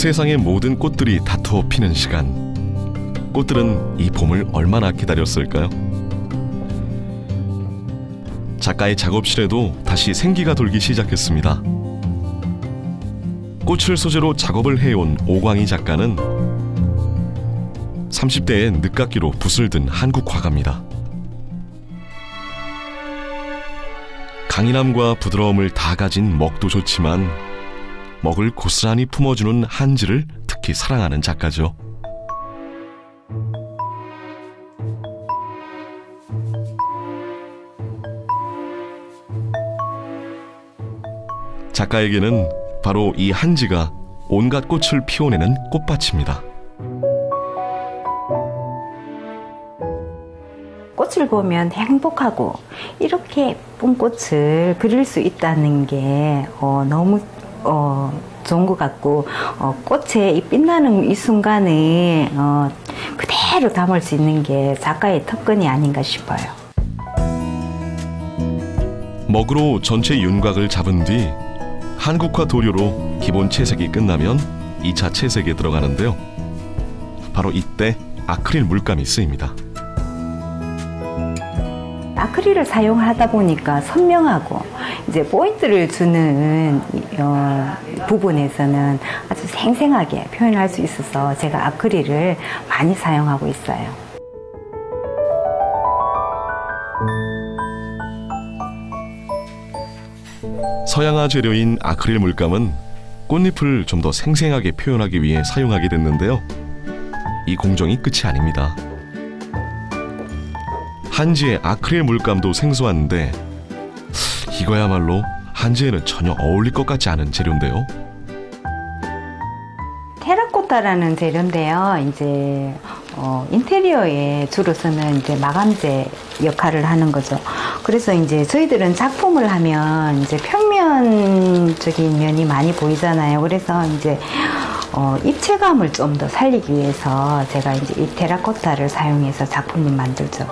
세상의 모든 꽃들이 다투어 피는 시간. 꽃들은 이 봄을 얼마나 기다렸을까요? 작가의 작업실에도 다시 생기가 돌기 시작했습니다. 꽃을 소재로 작업을 해온 오광희 작가는 30대에 늦깎이로 붓을 든 한국 화가입니다. 강인함과 부드러움을 다 가진 먹도 좋지만 먹을 고스란히 품어주는 한지를 특히 사랑하는 작가죠. 작가에게는 바로 이 한지가 온갖 꽃을 피워내는 꽃밭입니다. 꽃을 보면 행복하고 이렇게 예쁜 꽃을 그릴 수 있다는 게 너무 좋은 것 같고 꽃의 이 빛나는 이 순간을 그대로 담을 수 있는 게 작가의 특권이 아닌가 싶어요. 먹으로 전체 윤곽을 잡은 뒤 한국화 도료로 기본 채색이 끝나면 2차 채색에 들어가는데요. 바로 이때 아크릴 물감이 쓰입니다. 아크릴을 사용하다 보니까 선명하고 이제 포인트를 주는 부분에서는 아주 생생하게 표현할 수 있어서 제가 아크릴을 많이 사용하고 있어요. 서양화 재료인 아크릴 물감은 꽃잎을 좀 더 생생하게 표현하기 위해 사용하게 됐는데요. 이 공정이 끝이 아닙니다. 한지의 아크릴 물감도 생소한데 이거야말로 한지에는 전혀 어울릴 것 같지 않은 재료인데요. 테라코타라는 재료인데요. 이제 인테리어에 주로 쓰는 이제 마감재 역할을 하는 거죠. 그래서 이제 저희들은 작품을 하면 이제 평면적인 면이 많이 보이잖아요. 그래서 이제 입체감을 좀 더 살리기 위해서 제가 이제 이 테라코타를 사용해서 작품을 만들죠.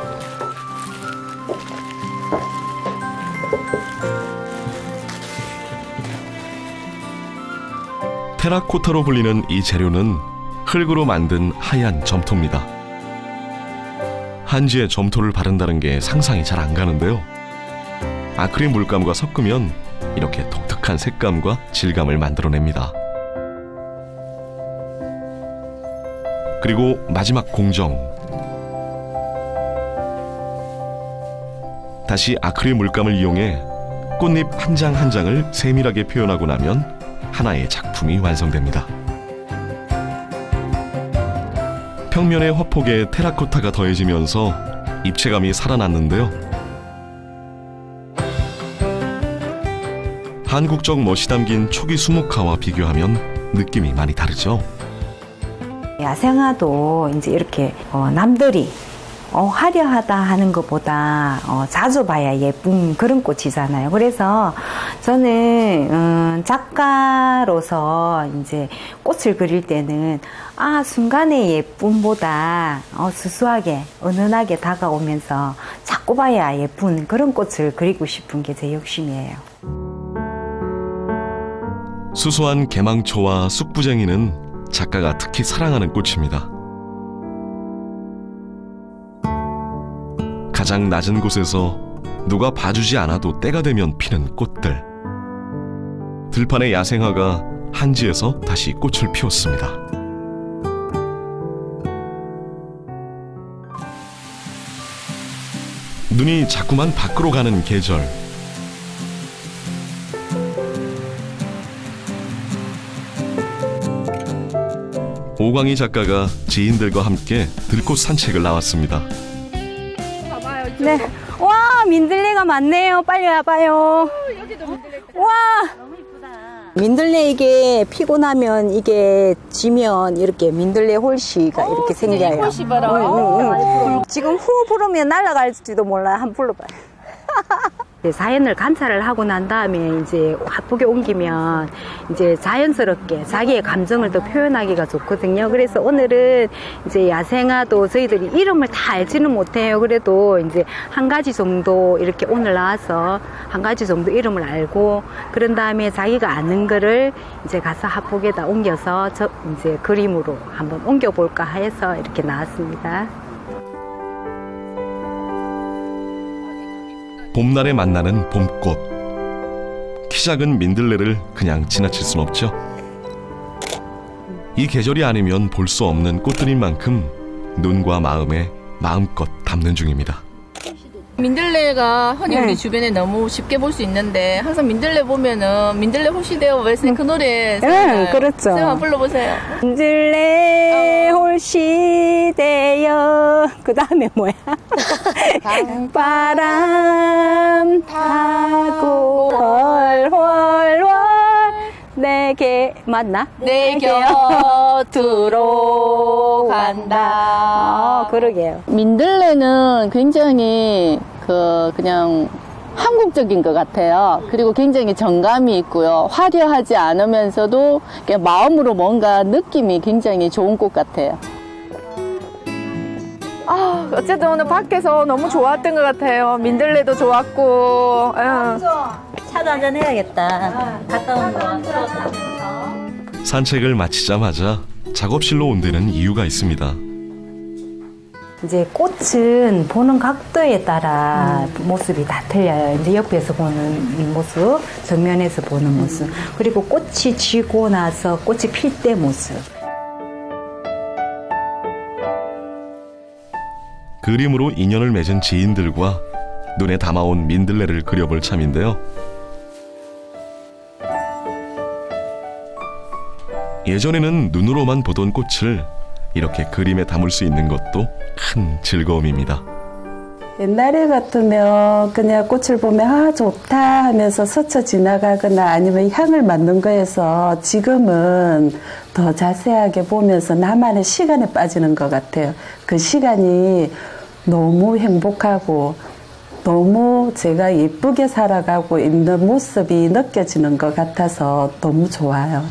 테라코타로 불리는 이 재료는 흙으로 만든 하얀 점토입니다. 한지에 점토를 바른다는 게 상상이 잘 안 가는데요. 아크릴 물감과 섞으면 이렇게 독특한 색감과 질감을 만들어냅니다. 그리고 마지막 공정. 다시 아크릴 물감을 이용해 꽃잎 한 장 한 장을 세밀하게 표현하고 나면 하나의 작품이 완성됩니다. 평면의 화폭에 테라코타가 더해지면서 입체감이 살아났는데요. 한국적 멋이 담긴 초기 수묵화와 비교하면 느낌이 많이 다르죠. 야생화도 이제 이렇게 남들이 화려하다 하는 것보다 자주 봐야 예쁜 그런 꽃이잖아요. 그래서 저는 작가로서 이제 꽃을 그릴 때는 순간의 예쁨보다 수수하게 은은하게 다가오면서 자꾸 봐야 예쁜 그런 꽃을 그리고 싶은 게 제 욕심이에요. 수수한 개망초와 쑥부쟁이는 작가가 특히 사랑하는 꽃입니다. 가장 낮은 곳에서 누가 봐주지 않아도 때가 되면 피는 꽃들. 들판의 야생화가 한지에서 다시 꽃을 피웠습니다. 눈이 자꾸만 밖으로 가는 계절. 오광희 작가가 지인들과 함께 들꽃 산책을 나왔습니다. 네. 와, 민들레가 많네요. 빨리 와봐요. 여기도 민들레. 와. 너무 이쁘다. 민들레 이게 피고 나면 이게 지면 이렇게 민들레 홀씨가 이렇게 생겨요. 홀씨 봐라. 지금 후 부르면 날아갈지도 몰라요. 한번 불러봐요. 사연을 관찰을 하고 난 다음에 이제 화폭에 옮기면 이제 자연스럽게 자기의 감정을 더 표현하기가 좋거든요. 그래서 오늘은 이제 야생화도 저희들이 이름을 다 알지는 못해요. 그래도 이제 한 가지 정도 이렇게 오늘 나와서 한 가지 정도 이름을 알고 그런 다음에 자기가 아는 거를 이제 가서 화폭에다 옮겨서 이제 그림으로 한번 옮겨볼까 해서 이렇게 나왔습니다. 봄날에 만나는 봄꽃. 키 작은 민들레를 그냥 지나칠 순 없죠. 이 계절이 아니면 볼 수 없는 꽃들인 만큼 눈과 마음에 마음껏 담는 중입니다. 민들레가 흔히 우리 주변에 너무 쉽게 볼 수 있는데 항상 민들레 보면은 민들레 홀씨되어 웨슬링 그 노래 네, 그렇죠. 선생님 한번 불러보세요. 민들레 홀씨되어 그 다음에 뭐야? 바람 타고 헐헐헐 내게 맞나? 내 곁으로 간다. 그러게요. 민들레는 굉장히 그냥 한국적인 것 같아요. 그리고 굉장히 정감이 있고요. 화려하지 않으면서도 그냥 마음으로 뭔가 느낌이 굉장히 좋은 꽃 같아요. 어쨌든 오늘 밖에서 너무 좋았던 것 같아요. 민들레도 좋았고. 차도 한잔 해야겠다. 갔다 온 거 추억하면서. 산책을 마치자마자 작업실로 온 데는 이유가 있습니다. 이제 꽃은 보는 각도에 따라 모습이 다 틀려요. 이제 옆에서 보는 이 모습, 정면에서 보는 모습, 그리고 꽃이 지고 나서 꽃이 필 때 모습. 그림으로 인연을 맺은 지인들과 눈에 담아온 민들레를 그려볼 참인데요. 예전에는 눈으로만 보던 꽃을 이렇게 그림에 담을 수 있는 것도 큰 즐거움입니다. 옛날에 같으면 그냥 꽃을 보면 좋다 하면서 스쳐 지나가거나 아니면 향을 맡는 거에서 지금은 더 자세하게 보면서 나만의 시간에 빠지는 것 같아요. 그 시간이 너무 행복하고 너무 제가 예쁘게 살아가고 있는 모습이 느껴지는 것 같아서 너무 좋아요.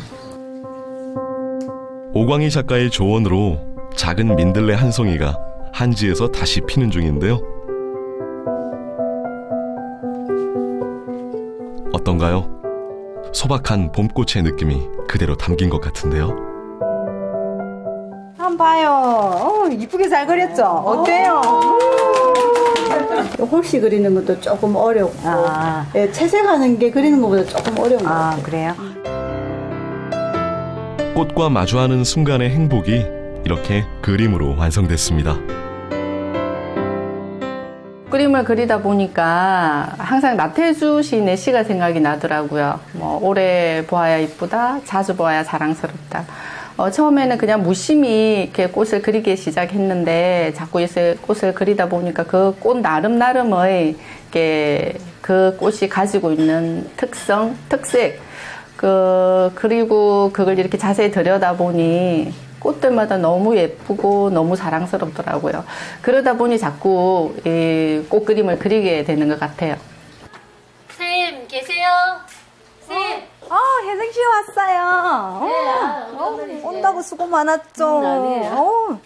오광희 작가의 조언으로 작은 민들레 한 송이가 한지에서 다시 피는 중인데요. 어떤가요? 소박한 봄꽃의 느낌이 그대로 담긴 것 같은데요. 한번 봐요. 이쁘게 잘 그렸죠? 어때요? 홀씨 그리는 것도 조금 어렵고 예, 채색하는 게 그리는 것보다 조금 어려운 것 같아요. 그래요? 꽃과 마주하는 순간의 행복이 이렇게 그림으로 완성됐습니다. 그림을 그리다 보니까 항상 나태주 시인의 시가 생각이 나더라고요. 뭐 오래 보아야 이쁘다, 자주 보아야 자랑스럽다. 처음에는 그냥 무심히 이렇게 꽃을 그리기 시작했는데 자꾸 이제 꽃을 그리다 보니까 그 꽃 나름나름의 이렇게 그 꽃이 가지고 있는 특성, 특색, 그리고 그걸 이렇게 자세히 들여다보니 꽃들마다 너무 예쁘고 너무 자랑스럽더라고요. 그러다 보니 자꾸 이 꽃 그림을 그리게 되는 것 같아요. 선생님 계세요? 선생님. 혜승 씨 왔어요. 온다고 수고 많았죠.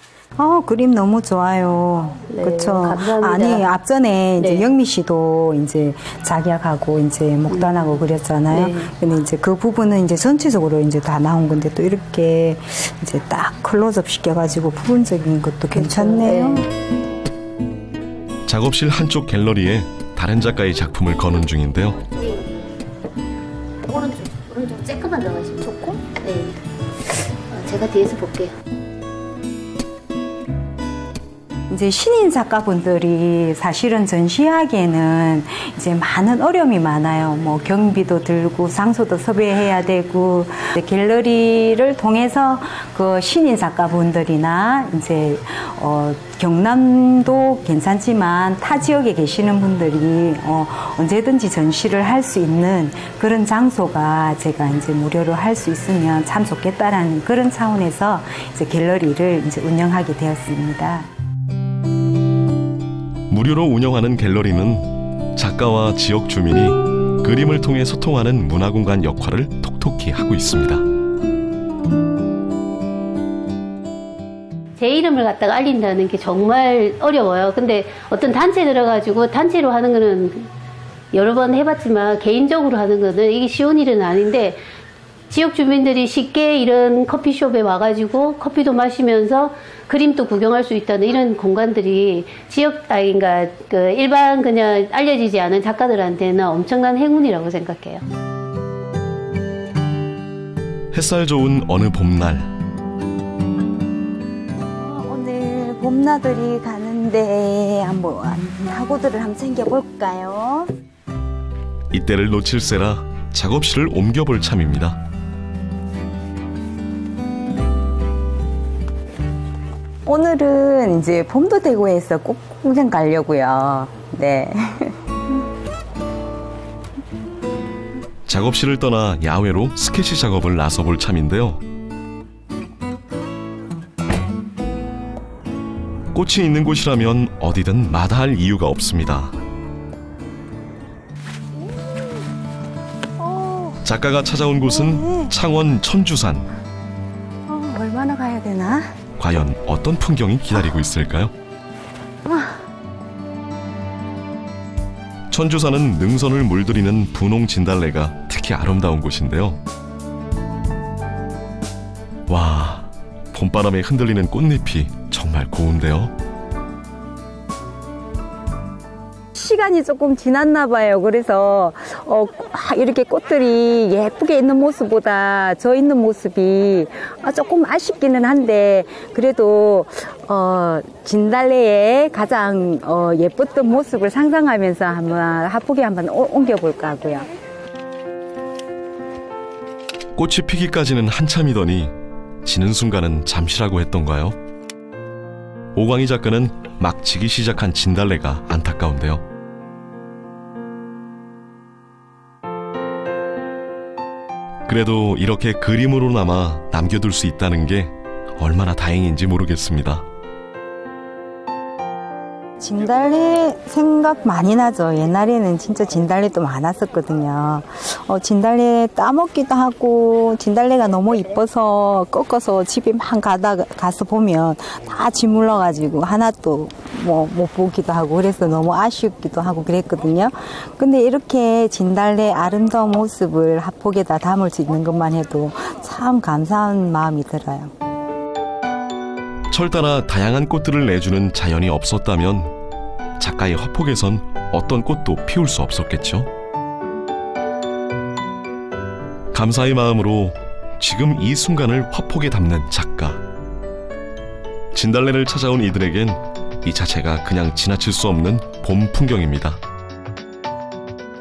그림 너무 좋아요. 네, 그렇죠. 감사합니다. 아니 앞전에 이제 네. 영미 씨도 이제 작약하고 이제 목단하고 그렸잖아요. 네. 근데 이제 그 부분은 이제 전체적으로 이제 다 나온 건데 또 이렇게 이제 딱 클로즈업 시켜가지고 부분적인 것도 괜찮네요. 작업실 한쪽 갤러리에 다른 작가의 작품을 거는 중인데요. 오른쪽 쬐끄만 들어가시면 좋고. 네. 제가 뒤에서 볼게요. 이제 신인 작가분들이 사실은 전시하기에는 이제 많은 어려움이 많아요. 뭐 경비도 들고 장소도 섭외해야 되고 갤러리를 통해서 그 신인 작가분들이나 이제 경남도 괜찮지만 타 지역에 계시는 분들이 언제든지 전시를 할 수 있는 그런 장소가 제가 이제 무료로 할 수 있으면 참 좋겠다라는 그런 차원에서 이제 갤러리를 이제 운영하게 되었습니다. 무료로 운영하는 갤러리는 작가와 지역 주민이 그림을 통해 소통하는 문화공간 역할을 톡톡히 하고 있습니다. 제 이름을 갖다가 알린다는 게 정말 어려워요. 근데 어떤 단체 들어가지고 단체로 하는 거는 여러 번 해봤지만 개인적으로 하는 거는 이게 쉬운 일은 아닌데 지역 주민들이 쉽게 이런 커피숍에 와가지고 커피도 마시면서 그림도 구경할 수 있다는 이런 공간들이 그러니까 일반 그냥 알려지지 않은 작가들한테는 엄청난 행운이라고 생각해요. 햇살 좋은 어느 봄날, 오늘 봄나들이 가는데 한번 하고들을 한번 챙겨볼까요? 이때를 놓칠세라 작업실을 옮겨볼 참입니다. 오늘은 이제 봄도 되고 해서 꼭 구경 가려고요. 네. 작업실을 떠나 야외로 스케치 작업을 나서볼 참인데요. 꽃이 있는 곳이라면 어디든 마다할 이유가 없습니다. 작가가 찾아온 곳은 창원 천주산. 얼마나 가야 되나? 과연 어떤 풍경이 기다리고 있을까요? 천주산은 능선을 물들이는 분홍 진달래가 특히 아름다운 곳인데요. 와, 봄바람에 흔들리는 꽃잎이 정말 고운데요. 시간이 조금 지났나 봐요. 그래서 이렇게 꽃들이 예쁘게 있는 모습보다 져 있는 모습이 조금 아쉽기는 한데 그래도 진달래의 가장 예뻤던 모습을 상상하면서 한번 화폭에 한번 옮겨볼까 하고요. 꽃이 피기까지는 한참이더니 지는 순간은 잠시라고 했던가요? 오광희 작가는 막 지기 시작한 진달래가 안타까운데요. 그래도 이렇게 그림으로나마 남겨둘 수 있다는 게 얼마나 다행인지 모르겠습니다. 진달래 생각 많이 나죠. 옛날에는 진짜 진달래도 많았었거든요. 진달래 따먹기도 하고 진달래가 너무 이뻐서 꺾어서 집에 막 가서 보면 다 짓물러가지고 하나도 못 보기도 하고 그래서 너무 아쉽기도 하고 그랬거든요. 근데 이렇게 진달래 아름다운 모습을 화폭에다 담을 수 있는 것만 해도 참 감사한 마음이 들어요. 철 따라 다양한 꽃들을 내주는 자연이 없었다면 작가의 화폭에선 어떤 꽃도 피울 수 없었겠죠. 감사의 마음으로 지금 이 순간을 화폭에 담는 작가. 진달래를 찾아온 이들에겐 이 자체가 그냥 지나칠 수 없는 봄 풍경입니다.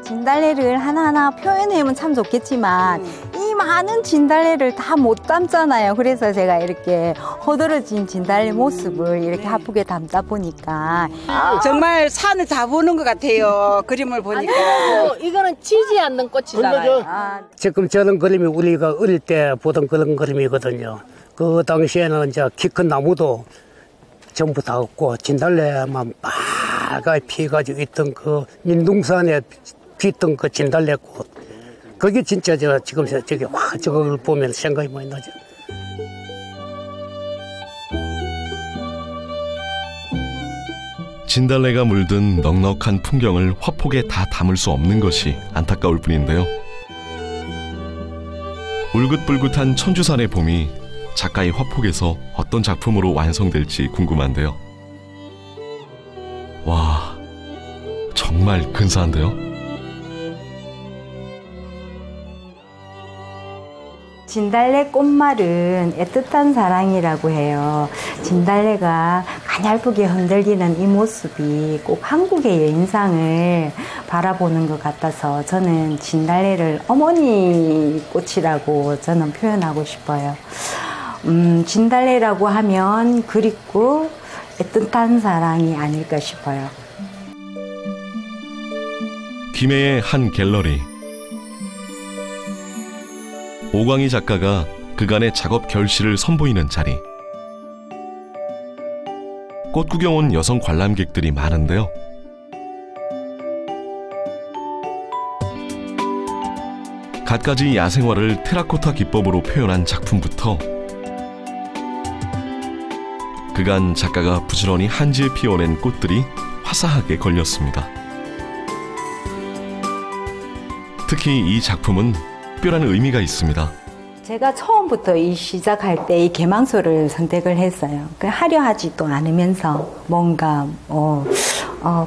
진달래를 하나하나 표현하면 참 좋겠지만 이 많은 진달래를 다 못 담잖아요. 그래서 제가 이렇게 허들어진 진달래 모습을 이렇게 화폭에 담다 보니까 정말 산을 다 보는 것 같아요. 그림을 보니까. 이거는 지지 않는 꽃이잖아요. 지금 저런 그림이 우리가 어릴 때 보던 그런 그림이거든요. 그 당시에는 이제 키 큰 나무도 전부 다 없고 진달래만 빨갛게 피어가지고 있던 그 민둥산에 피었던 그 진달래꽃. 그게 진짜 지금 저기 와 저걸 보면 생각이 많이 나죠. 진달래가 물든 넉넉한 풍경을 화폭에 다 담을 수 없는 것이 안타까울 뿐인데요. 울긋불긋한 천주산의 봄이 작가의 화폭에서 어떤 작품으로 완성될지 궁금한데요. 와, 정말 근사한데요. 진달래 꽃말은 애틋한 사랑이라고 해요. 진달래가 가냘프게 흔들리는 이 모습이 꼭 한국의 여인상을 바라보는 것 같아서 저는 진달래를 어머니 꽃이라고 저는 표현하고 싶어요. 진달래라고 하면 그립고 애틋한 사랑이 아닐까 싶어요. 김해의 한 갤러리. 오광희 작가가 그간의 작업 결실을 선보이는 자리. 꽃 구경 온 여성 관람객들이 많은데요. 갖가지 야생화를 테라코타 기법으로 표현한 작품부터 그간 작가가 부지런히 한지에 피워낸 꽃들이 화사하게 걸렸습니다. 특히 이 작품은 특별한 의미가 있습니다. 제가 처음부터 이 시작할 때 이 개망소를 선택을 했어요. 하려 하지도 않으면서 뭔가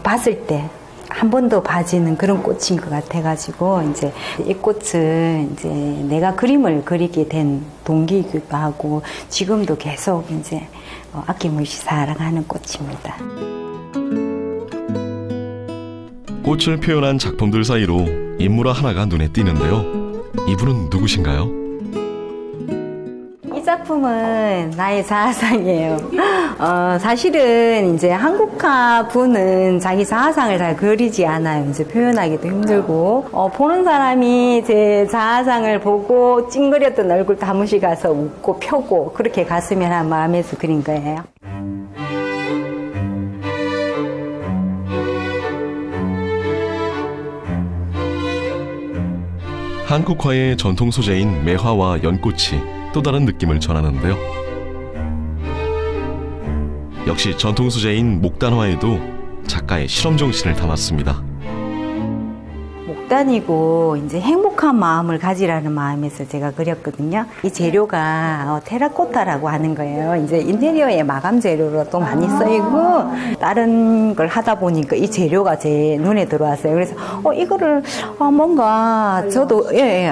봤을 때 한 번도 봐지는 그런 꽃인 것 같아가지고 이제 이 꽃은 이제 내가 그림을 그리게 된 동기이기도 하고 지금도 계속 이제 아낌없이 사랑하는 꽃입니다. 꽃을 표현한 작품들 사이로 인물 하나가 눈에 띄는데요. 이분은 누구신가요? 이 작품은 나의 자아상이에요. 사실은 이제 한국화 분은 자기 자아상을 잘 그리지 않아요. 이제 표현하기도 힘들고, 보는 사람이 제 자아상을 보고 찡그렸던 얼굴 다무시 가서 웃고 펴고 그렇게 갔으면 하는 마음에서 그린 거예요. 한국화의 전통 소재인 매화와 연꽃이 또 다른 느낌을 전하는데요. 역시 전통 소재인 목단화에도 작가의 실험 정신을 담았습니다. 목단이고 이제 행복한 마음을 가지라는 마음에서 제가 그렸거든요. 이 재료가 테라코타라고 하는 거예요. 이제 인테리어에 마감 재료로 또 많이 쓰이고 다른 걸 하다 보니까 이 재료가 제 눈에 들어왔어요. 그래서 이거를 뭔가 저도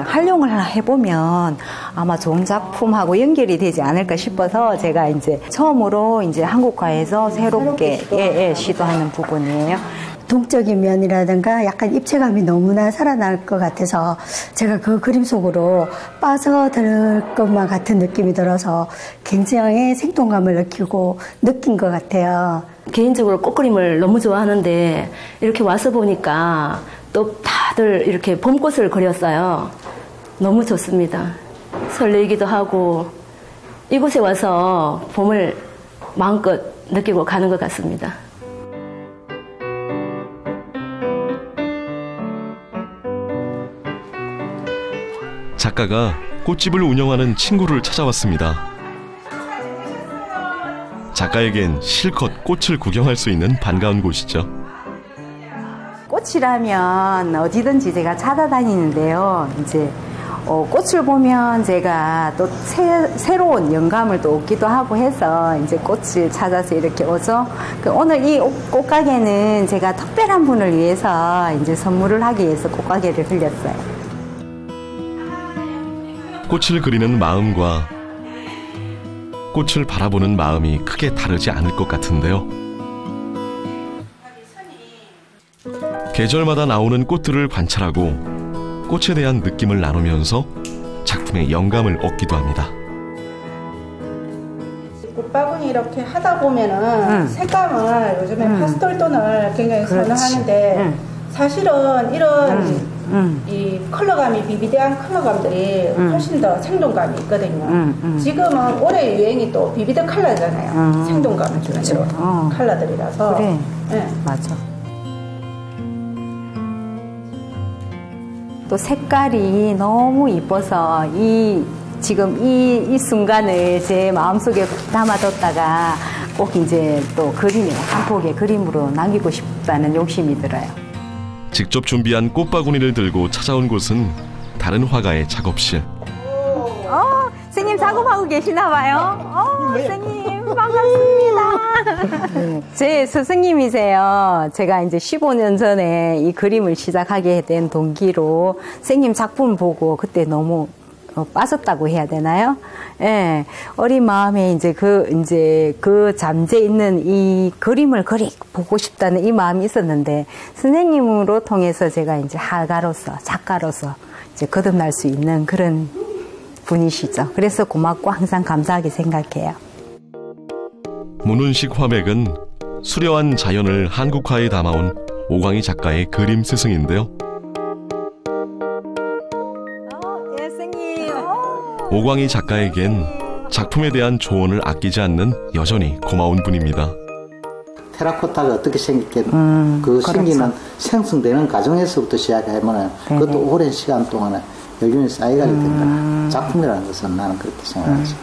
활용을 해보면 아마 좋은 작품하고 연결이 되지 않을까 싶어서 제가 이제 처음으로 이제 한국화에서 새롭게 시도하는 부분이에요. 동적인 면이라든가 약간 입체감이 너무나 살아날 것 같아서 제가 그 그림 속으로 빠져들 것만 같은 느낌이 들어서 굉장히 생동감을 느끼고 느낀 것 같아요. 개인적으로 꽃그림을 너무 좋아하는데 이렇게 와서 보니까 또 다들 이렇게 봄꽃을 그렸어요. 너무 좋습니다. 설레기도 하고 이곳에 와서 봄을 마음껏 느끼고 가는 것 같습니다. 작가가 꽃집을 운영하는 친구를 찾아왔습니다. 작가에겐 실컷 꽃을 구경할 수 있는 반가운 곳이죠. 꽃이라면 어디든지 제가 찾아다니는데요. 이제 꽃을 보면 제가 또 새로운 영감을 또 얻기도 하고 해서 이제 꽃을 찾아서 이렇게 오죠. 오늘 이 꽃가게는 제가 특별한 분을 위해서 이제 선물을 하기 위해서 꽃가게를 들렸어요. 꽃을 그리는 마음과 꽃을 바라보는 마음이 크게 다르지 않을 것 같은데요. 계절마다 나오는 꽃들을 관찰하고 꽃에 대한 느낌을 나누면서 작품의 영감을 얻기도 합니다. 꽃바구니 이렇게 하다 보면은 색감을 요즘에 파스텔 톤을 굉장히 선호하는데 사실은 이런 이 컬러감이 비비드한 컬러감들이 훨씬 더 생동감이 있거든요. 지금은 올해 유행이 또 비비드 컬러잖아요. 생동감을 주는 그런 컬러들이라서. 그래. 네. 맞아. 또 색깔이 너무 이뻐서 지금 이 순간을 제 마음속에 담아뒀다가 꼭 이제 또 그림에 한 폭의 그림으로 남기고 싶다는 욕심이 들어요. 직접 준비한 꽃바구니를 들고 찾아온 곳은 다른 화가의 작업실. 선생님 작업하고 계시나 봐요. 선생님 반갑습니다. 제 스승님이세요. 제가 이제 15년 전에 이 그림을 시작하게 된 동기로 선생님 작품 보고 그때 너무 빠졌다고 해야 되나요? 예. 어린 마음에 이제 그 잠재 있는 이 그림을 보고 싶다는 이 마음이 있었는데, 선생님으로 통해서 제가 이제 화가로서, 작가로서 이제 거듭날 수 있는 그런 분이시죠. 그래서 고맙고 항상 감사하게 생각해요. 문운식 화백은 수려한 자연을 한국화에 담아온 오광희 작가의 그림 스승인데요. 오광희 작가에겐 작품에 대한 조언을 아끼지 않는 여전히 고마운 분입니다. 테라코타가 어떻게 생겼겠노? 그 생기는 생성되는 과정에서부터 시작하면 그것도 오랜 시간 동안에 요즘에 쌓여가게 된다. 작품이라는 것은 나는 그렇게 생각하죠.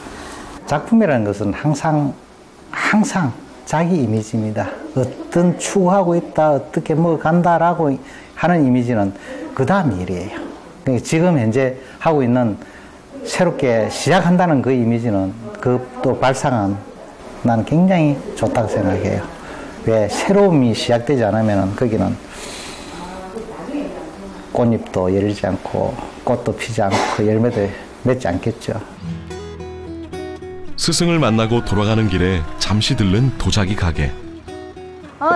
작품이라는 것은 항상 자기 이미지입니다. 어떤 추구하고 있다, 어떻게 뭐 간다라고 하는 이미지는 그 다음 일이에요. 지금 현재 하고 있는 새롭게 시작한다는 그 이미지는 그 또 발상은 나는 굉장히 좋다고 생각해요. 왜 새로움이 시작되지 않으면 거기는 꽃잎도 열리지 않고 꽃도 피지 않고 열매도 맺지 않겠죠. 스승을 만나고 돌아가는 길에 잠시 들른 도자기 가게.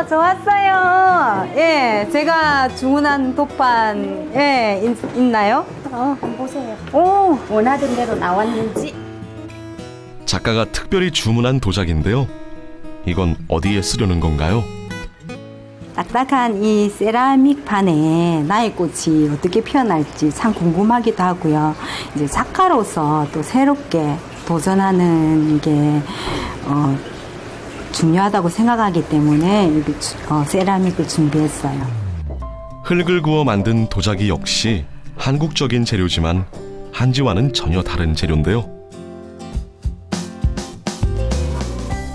저 왔어요. 예, 제가 주문한 도판, 예, 있나요? 한번 보세요. 오, 원하던 대로 나왔는지. 작가가 특별히 주문한 도자기인데요. 이건 어디에 쓰려는 건가요? 딱딱한 이 세라믹 판에 나의 꽃이 어떻게 피어날지 참 궁금하기도 하고요. 이제 작가로서 또 새롭게 도전하는 게 중요하다고 생각하기 때문에 이렇게 세라믹을 준비했어요. 흙을 구워 만든 도자기 역시 한국적인 재료지만 한지와는 전혀 다른 재료인데요.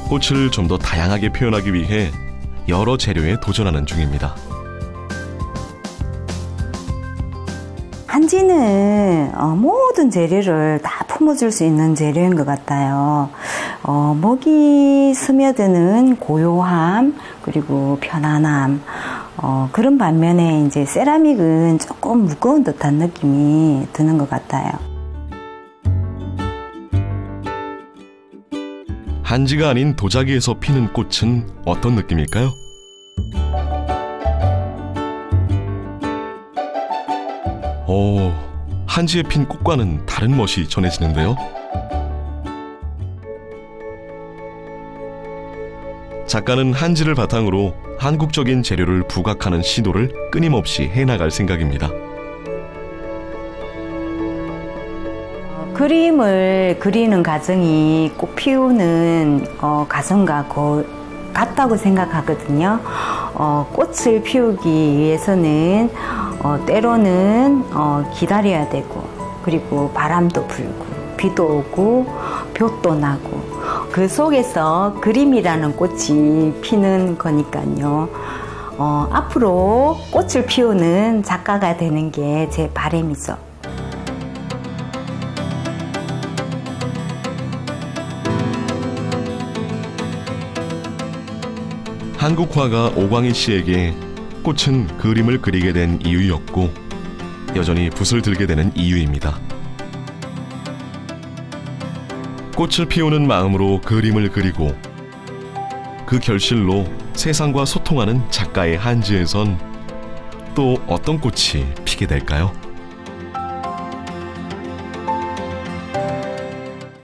꽃을 좀 더 다양하게 표현하기 위해 여러 재료에 도전하는 중입니다. 한지는 모든 재료를 다 품어줄 수 있는 재료인 것 같아요. 먹이 스며드는 고요함 그리고 편안함 그런 반면에 이제 세라믹은 조금 무거운 듯한 느낌이 드는 것 같아요. 한지가 아닌 도자기에서 피는 꽃은 어떤 느낌일까요? 오, 한지에 핀 꽃과는 다른 멋이 전해지는데요. 작가는 한지를 바탕으로 한국적인 재료를 부각하는 시도를 끊임없이 해나갈 생각입니다. 그림을 그리는 과정이 꽃 피우는 과정과 같다고 생각하거든요. 꽃을 피우기 위해서는 때로는 기다려야 되고 그리고 바람도 불고 비도 오고 볕도 나고 그 속에서 그림이라는 꽃이 피는 거니까요. 앞으로 꽃을 피우는 작가가 되는 게 제 바람이죠. 한국 화가 오광희 씨에게 꽃은 그림을 그리게 된 이유였고 여전히 붓을 들게 되는 이유입니다. 꽃을 피우는 마음으로 그림을 그리고 그 결실로 세상과 소통하는 작가의 한지에선 또 어떤 꽃이 피게 될까요?